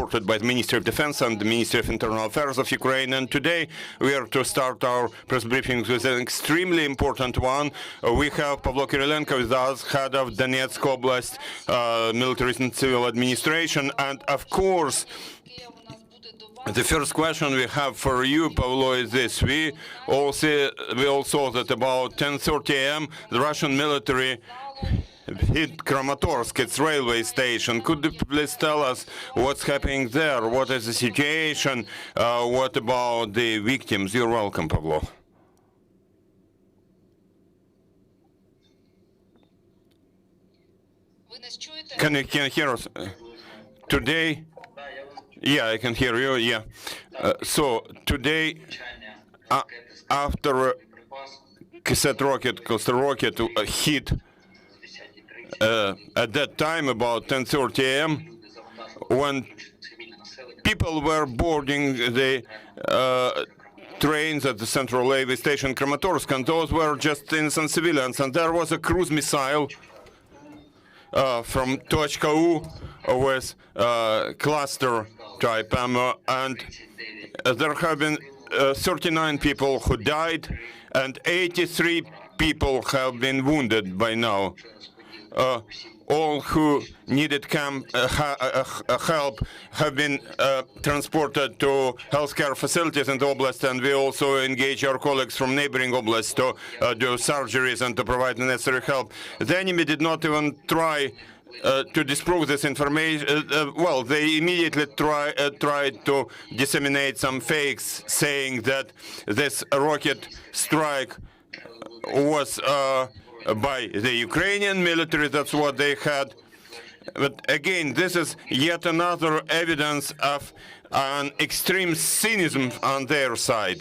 supported by the Ministry of Defense and the Ministry of Internal Affairs of Ukraine. And today we are to start our press briefing with an extremely important one. We have Pavlo Kyrylenko with us, head of Donetsk Oblast Military and Civil Administration. And of course, the first question we have for you, Pavlo, is this. We all saw that about 10:30 a.m. the Russian military hit Kramatorsk, its railway station. Could you please tell us what's happening there? What is the situation? What about the victims? You're welcome, Pavlo. Can you hear us? Today? Yeah, I can hear you, yeah. So, today, after cassette rocket, cluster rocket hit at that time, about 10:30 a.m., when people were boarding the trains at the central railway station Kramatorsk, and those were just innocent civilians, and there was a cruise missile from Tochka-U with cluster type ammo, and there have been 39 people who died, and 83 people have been wounded by now. All who needed help have been transported to healthcare facilities in the oblast, and we also engage our colleagues from neighboring oblasts to do surgeries and to provide the necessary help. The enemy did not even try to disprove this information. Well, they immediately tried to disseminate some fakes, saying that this rocket strike was by the Ukrainian military. That's what they had. But again, this is yet another evidence of an extreme cynicism on their side.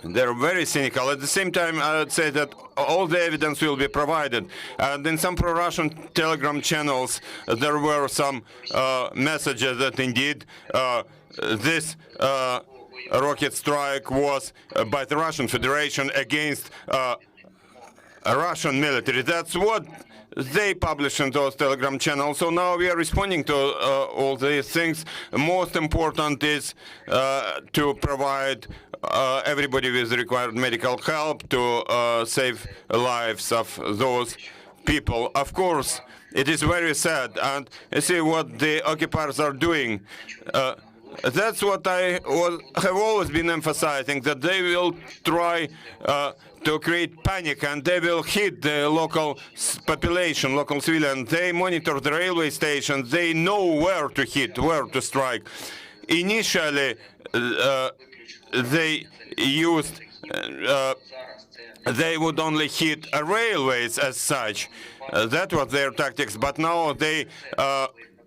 They're very cynical. At the same time, I would say that all the evidence will be provided. And in some pro-Russian Telegram channels, there were some messages that indeed this rocket strike was by the Russian Federation against a Russian military. That's what they publish in those Telegram channels. So now we are responding to all these things. Most important is to provide everybody with required medical help to save lives of those people. Of course, it is very sad, and you see what the occupiers are doing. That's what I have always been emphasizing, that they will try to create panic, and they will hit the local population, local civilians. They monitor the railway stations. They know where to hit, where to strike. Initially, they used, they would only hit railways as such. That was their tactics. But now they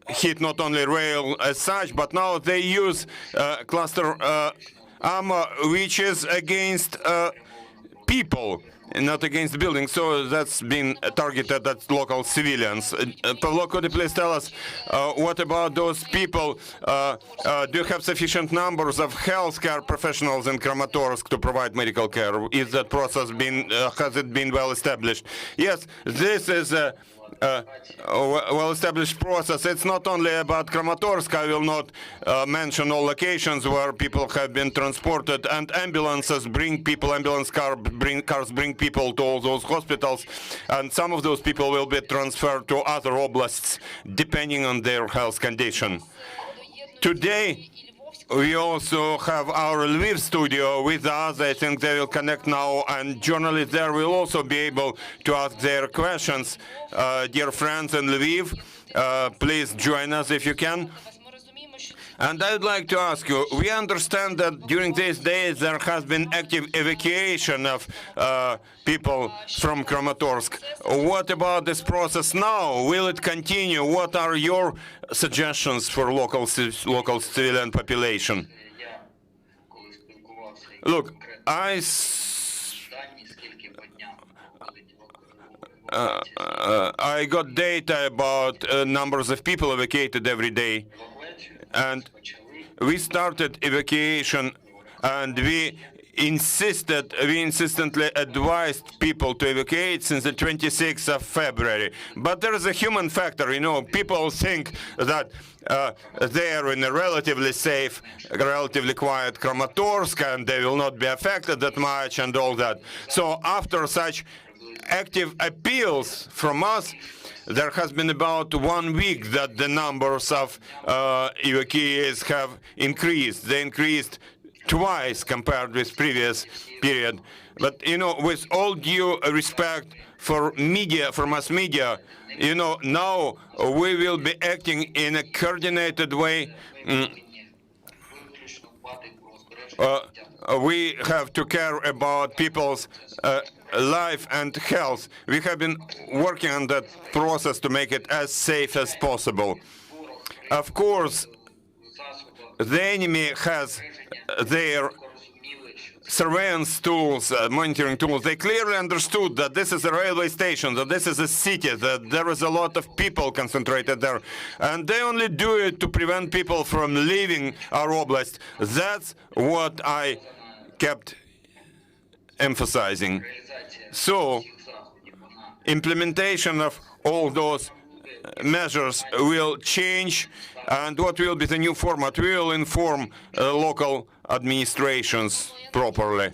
hit not only rail as such, but now they use cluster ammo, which is against people, not against buildings. So that's been targeted at local civilians. Pavlo, could you please tell us what about those people? Do you have sufficient numbers of healthcare professionals in Kramatorsk to provide medical care? Is that process been, has it been well established? Yes, this is a well-established process. It's not only about Kramatorsk. I will not mention all locations where people have been transported, and ambulances bring people, ambulance cars bring people to all those hospitals, and some of those people will be transferred to other oblasts depending on their health condition. Today, we also have our Lviv studio with us. I think they will connect now, and journalists there will also be able to ask their questions. Dear friends in Lviv, please join us if you can. And I'd like to ask you, we understand that during these days there has been active evacuation of people from Kramatorsk. What about this process now? Will it continue? What are your suggestions for local civilian population? Look, I got data about numbers of people evacuated every day. And we started evacuation, and we we insistently advised people to evacuate since the 26th of February. But there is a human factor, people think that they are in a relatively safe, relatively quiet Kramatorsk, and they will not be affected that much and all that. So after such active appeals from us, there has been about 1 week that the numbers of evacuees have increased. They increased twice compared with previous period. But, with all due respect for media, for mass media, now we will be acting in a coordinated way. We have to care about people's life and health. We have been working on that process to make it as safe as possible. Of course, the enemy has their surveillance tools, monitoring tools. They clearly understood that this is a railway station, that this is a city, that there is a lot of people concentrated there. And they only do it to prevent people from leaving our oblast. That's what I kept emphasizing. So, implementation of all those measures will change, and what will be the new format? We will inform local administrations properly.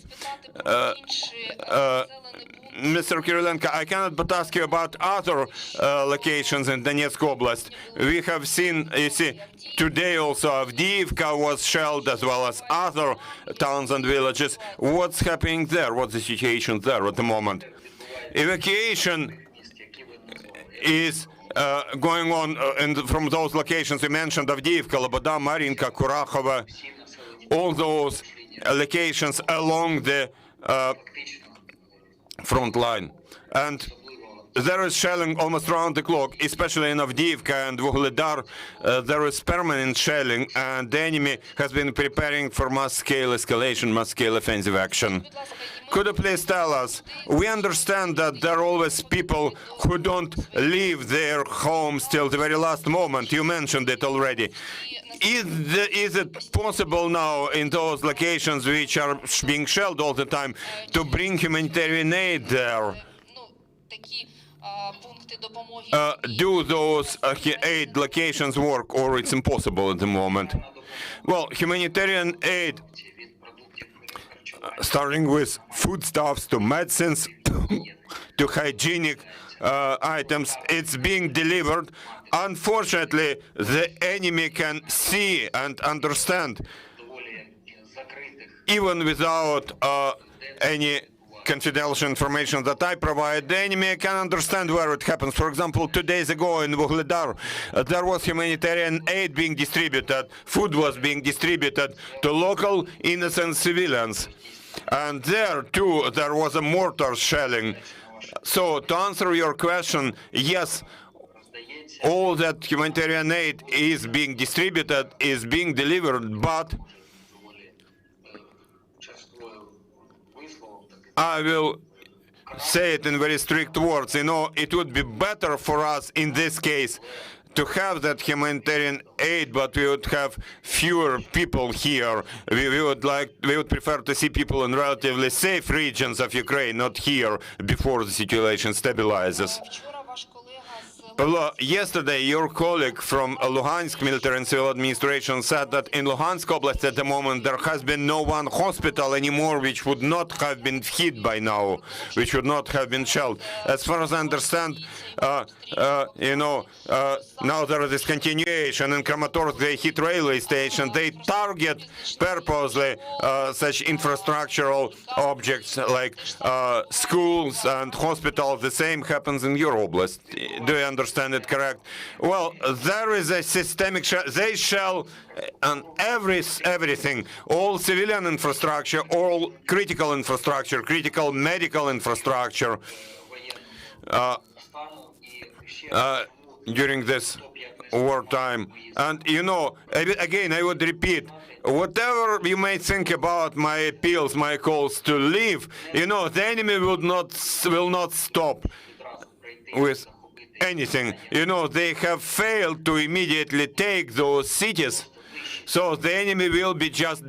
Mr. Kyrylenko, I cannot but ask you about other locations in Donetsk Oblast. We have seen, you see, today also Avdiivka was shelled, as well as other towns and villages. What's happening there? What's the situation there at the moment? Evacuation is going on from those locations you mentioned: Avdiivka, Loboda, Marinka, Kurakhova, all those locations along the front line. And there is shelling almost around the clock, especially in Avdiivka and Vuhledar. There is permanent shelling, and the enemy has been preparing for mass-scale escalation, mass-scale offensive action. Could you please tell us, we understand that there are always people who don't leave their homes till the very last moment. You mentioned it already. Is it possible now in those locations which are being shelled all the time to bring humanitarian aid there? Do those aid locations work, or it's impossible at the moment? Well, humanitarian aid, starting with foodstuffs to medicines to hygienic items, it's being delivered. Unfortunately, the enemy can see and understand, even without any confidential information that I provide. The enemy can understand where it happens. For example, 2 days ago in Vuhledar, there was humanitarian aid being distributed, food was being distributed to local innocent civilians. And there, too, there was a mortar shelling. So, to answer your question, yes, all that humanitarian aid is being distributed, is being delivered, but I will say it in very strict words. It would be better for us in this case to have that humanitarian aid, but we would have fewer people here. We would prefer to see people in relatively safe regions of Ukraine, not here, before the situation stabilizes. Pavlo, yesterday your colleague from Luhansk Military and Civil Administration said that in Luhansk Oblast at the moment there has been no one hospital anymore which would not have been hit by now, which would not have been shelled. As far as I understand, now there is this continuation. In Kramatorsk they hit railway station. They target purposely such infrastructural objects like schools and hospitals. The same happens in your oblast. Do you understand it correct? Well, there is a systemic they shell on everything, all civilian infrastructure, all critical infrastructure, critical medical infrastructure. During this wartime. And, again, I would repeat, whatever you may think about my appeals, my calls to leave, the enemy will not stop with anything. They have failed to immediately take those cities, so the enemy will be just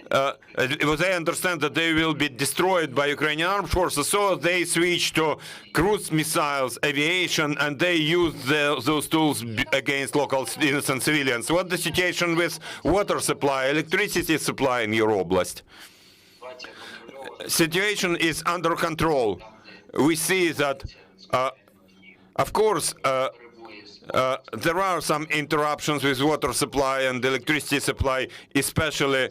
they understand that they will be destroyed by Ukrainian armed forces, so they switch to cruise missiles, aviation, and they use those tools against local innocent civilians. What's the situation with water supply, electricity supply in your oblast? Situation is under control. We see that, of course, there are some interruptions with water supply and electricity supply, especially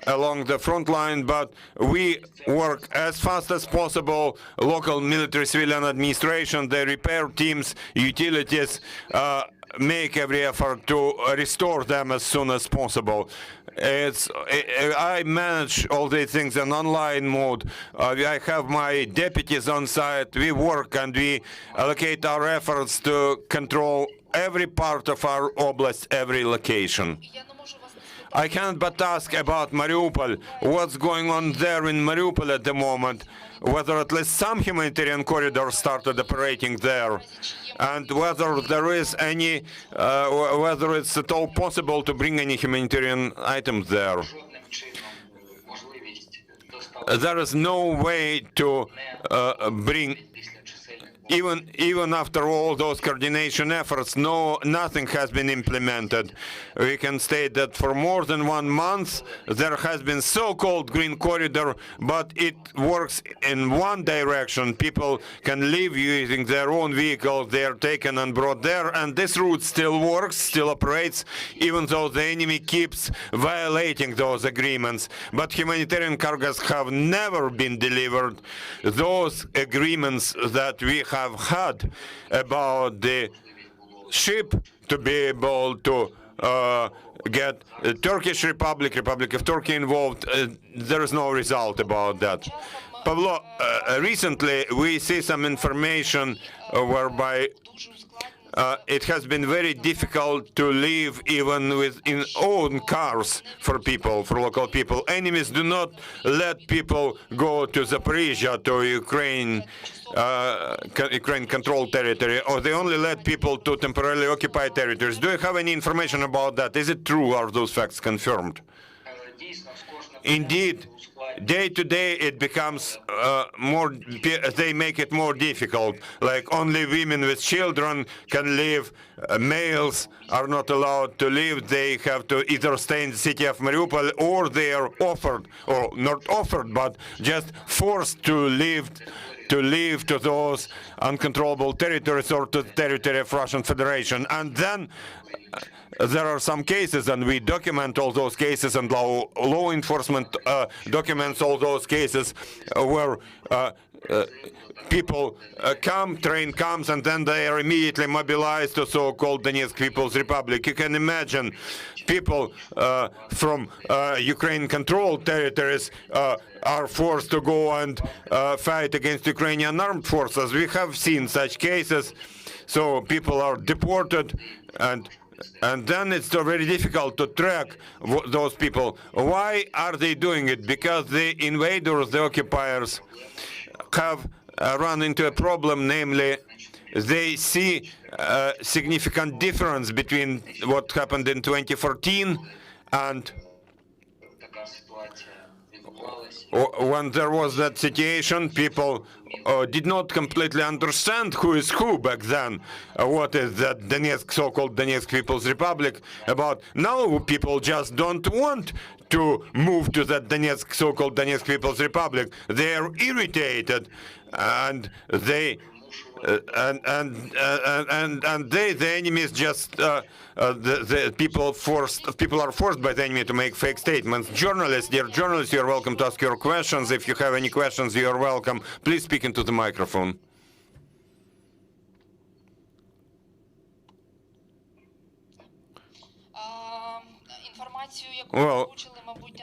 along the front line, but we work as fast as possible. Local military civilian administration, the repair teams, utilities, make every effort to restore them as soon as possible. I manage all these things in online mode. I have my deputies on site. We work and we allocate our efforts to control every part of our oblast, every location. I can't but ask about Mariupol. What's going on there in Mariupol at the moment? Whether at least some humanitarian corridors started operating there, and whether there is any, whether it's at all possible to bring any humanitarian items there. There is no way to bring. Even after all those coordination efforts, nothing has been implemented. We can state that for more than 1 month there has been so-called green corridor, but it works in one direction. People can leave using their own vehicles. They are taken and brought there, and this route still works, still operates, even though the enemy keeps violating those agreements. But humanitarian cargoes have never been delivered. Those agreements that we have had about the ship to be able to get Turkish Republic of Turkey involved, there is no result about that. Pavlo, recently we see some information whereby it has been very difficult to live even in own cars for people, for local people. Enemies do not let people go to Zaporizhia, to Ukraine-controlled territory, or they only let people to temporarily occupied territories. Do you have any information about that? Is it true? Are those facts confirmed? Indeed, day to day it becomes they make it more difficult. Like only women with children can live, males are not allowed to live. They have to either stay in the city of Mariupol, or they are offered, or not offered, but just forced to leave to those uncontrollable territories or to the territory of Russian Federation. And then there are some cases, and we document all those cases, and law enforcement documents all those cases where people train comes, and then they are immediately mobilized to so-called Donetsk People's Republic. You can imagine people from Ukraine-controlled territories are forced to go and fight against Ukrainian armed forces. We have seen such cases. So people are deported, and then it's very difficult to track those people. Why are they doing it? Because the invaders, the occupiers, have run into a problem, namely they see a significant difference between what happened in 2014 and when there was that situation. People did not completely understand who is who back then. What is that Donetsk, so-called Donetsk People's Republic about? Now people just don't want to move to that Donetsk, so-called Donetsk People's Republic. They are irritated, and they the enemies just the people are forced by the enemy to make fake statements. Journalists, dear journalists, you are welcome to ask your questions. If you have any questions, you are welcome. Please speak into the microphone. Well,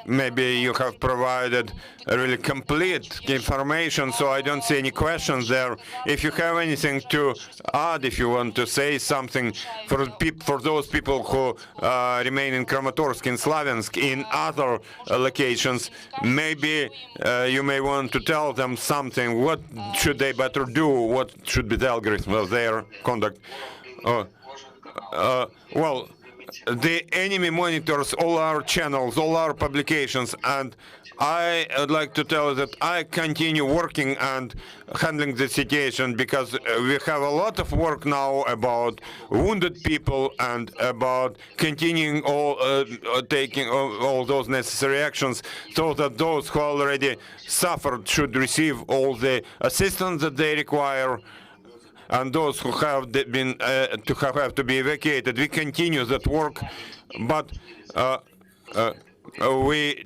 maybe you have provided a really complete information, so I don't see any questions there. If you have anything to add, if you want to say something for those people who remain in Kramatorsk, in Slaviansk, in other locations, maybe you may want to tell them something. What should they better do? What should be the algorithm of their conduct? Well, the enemy monitors all our channels, all our publications, and I would like to tell you that I continue working and handling the situation because we have a lot of work now about wounded people and about continuing taking all those necessary actions so that those who already suffered should receive all the assistance that they require. And those who have been have to be evacuated, we continue that work, but we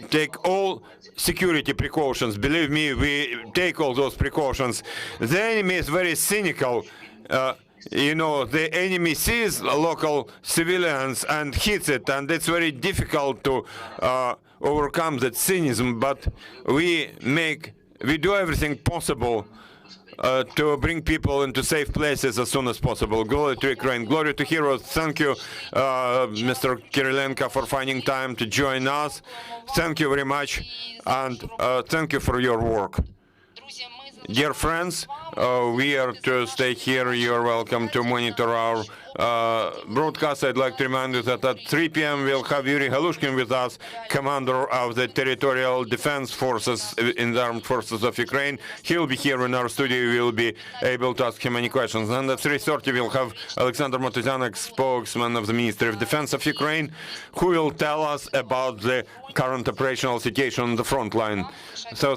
take all security precautions. Believe me, we take all those precautions. The enemy is very cynical. The enemy sees local civilians and hits it, and it's very difficult to overcome that cynicism. But we do everything possible to bring people into safe places as soon as possible. Glory to Ukraine, glory to heroes. Thank you, Mr. Kyrylenko, for finding time to join us. Thank you very much, and thank you for your work. Dear friends, we are to stay here. You're welcome to monitor our broadcast. I'd like to remind you that at 3 p.m. we'll have Yuri Halushkin with us, commander of the Territorial Defense Forces in the Armed Forces of Ukraine. He'll be here in our studio. We'll be able to ask him any questions. And at 3:30 we'll have Alexander Motuzyanek, spokesman of the Ministry of Defense of Ukraine, who will tell us about the current operational situation on the front line. So